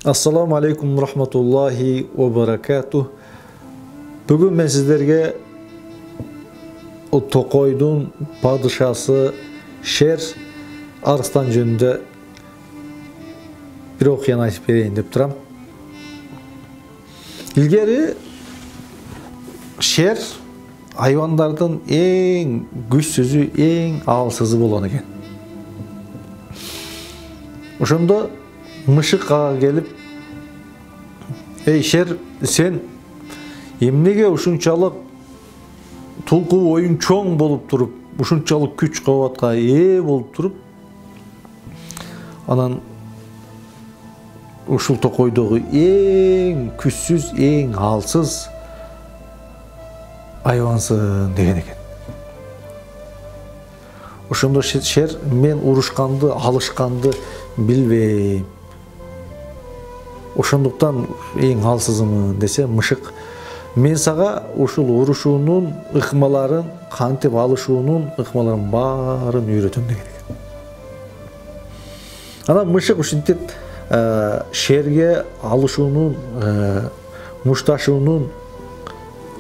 Assalamu alaikum rahmatullahi wa barakatuh. Bugün ben sizlerge o Tokoydun padişası Şer Arslan jönünde bir okuyan aytып bereyин dep turam. İlgeri Şer hayvanlardan en güçsüzü, en ağılsızı bolan eken. Ошондо Мышык ага келип, "Ey Şer, sen эмнеге ушунчалык тулку оюң чоң болуп туруп, ушунчалык күч кубатка ээ болуп туруп, анан ушул Токойдогу эң күчсүз, эң алсыз айвансың" деген экен. Ошондо Şer, "Мен урушканды, алышканды билбейм. Ошондуктан эң алсызымын" десе, Мышык, "Мен сага ушул урушуунун ыкмаларын, кантип алышуунун ыкмаларын баарын үйрөтөм" деген экен. Анан Мышык ушинтип Şerге алышуунун, мушташуунун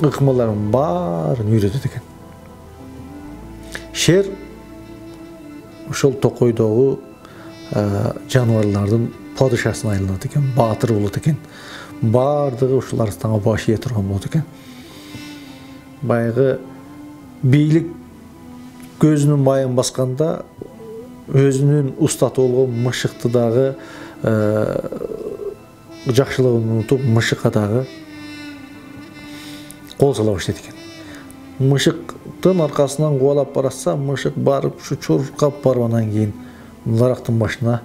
ыкмаларын баарын үйрөтөт экен. Şer ошол Токойдогу жаныбарлардын падышасына айланат экен, баатыр болот экен. Баардыгы ушул Арстанга баш ие турган болот экен. Баягы бийлик көзүнүн майын басканда өзүнүн устаты болгон Мышыкты дагы жакшылыгын унутуп, Мышыкка дагы кол сала баштайт экен. Мышыктын аркасынан кубалап баратса, Мышык барып ушу чуркап барып анан кийин дарактын башына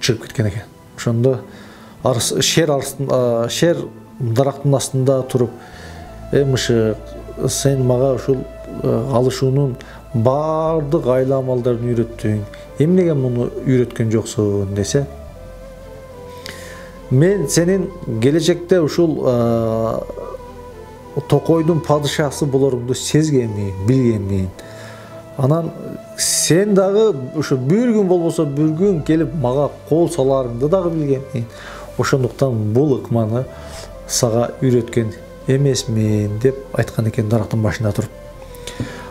чыгып кеткен экен. Ошондо Şer дарактын астында туруп, Мышык, сен мага ушул алышуунун баардык айла амалдарын үйрөттүң. Эмнеге муну үйрөткөн жоксуң десе, "Мен сенин келечекте ушул Токойдун падышасы болоруңду сезгенмин, билгенмин. Анан сен дагы ушу бир күн болбосо бир күн келип мага кол саларыңды дагы билгенмин. Ошондуктан бул ыкманы сага үйрөткөн эмесмин" деп айткан экен дарактын башында туруп.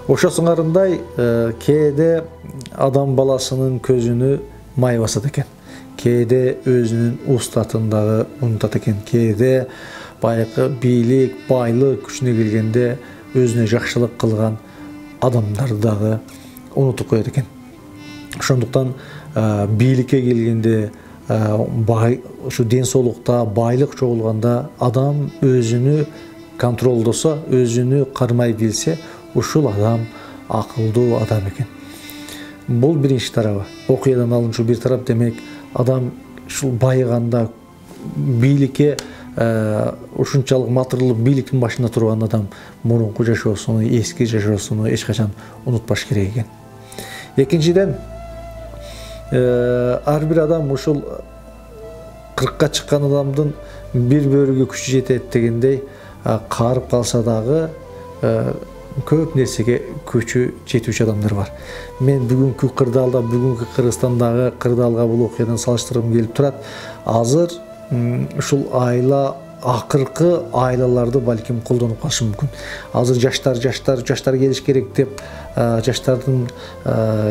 Ошо сыңарындай кээде адам баласынын көзүнü май басат экен. Кээде өзүнүн устатын дагы унутат экен. Кээде баягы бийлик, байлык күчүнө келгенде өзүнө жакшылык кылган адамдарды дагы унутуп коет экен. Ошондуктан бийликке келгенде, ушу ден соолукта, байлык чогулганда адам өзүнү контролдосо, өзүнү кармай билсе, ушул адам акылдуу адам экен. Бул биринчи тарабы. Окуядан алынчу бир тарап, демек, адам ушул байыганда бийликке ушунчалык матырлык бийликтин башында турган адам мурунку жашоосуну, эски жашоосуну эч качан унутпаш керек экен. Экинчиден, ар бир адам ушул 40ка чыккан адамдын бир бөлүгү күчү жетет дегендей, каарып калса дагы көп нерсеге күчү жетүүчү адамдар бар. Мен бүгүнкү кырдаалда, бүгүнкү Кыргызстандагы кырдаалга бул окуядан салыштыргым келип турат. Азыр ушул айла, акыркы айлаларды балким колдонуп калышы мүмкүн. Азыр жаштар келиш керек деп, жаштардын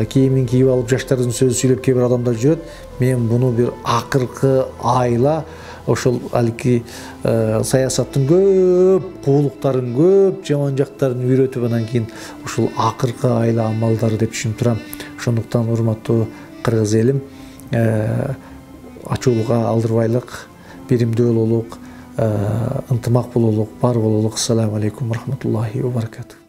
кийимин кийип алып, жаштардын сөзү сүйлөп кээ бир адамдар жүрөт. Мен буну бир акыркы айла, ошол алики саясаттын көп куулуктарын, көп жаман жактарын үйрөтүп, анан кийин ушул акыркы айла амалдары деп түшүнүп турам. Ошондуктан урматтуу кыргыз элим, ачуулукка алдырбайлык, биримдүү бололук, ынтымак бололук, бар бололук. Ассаламу алейкум рахматуллахи ва баракатух.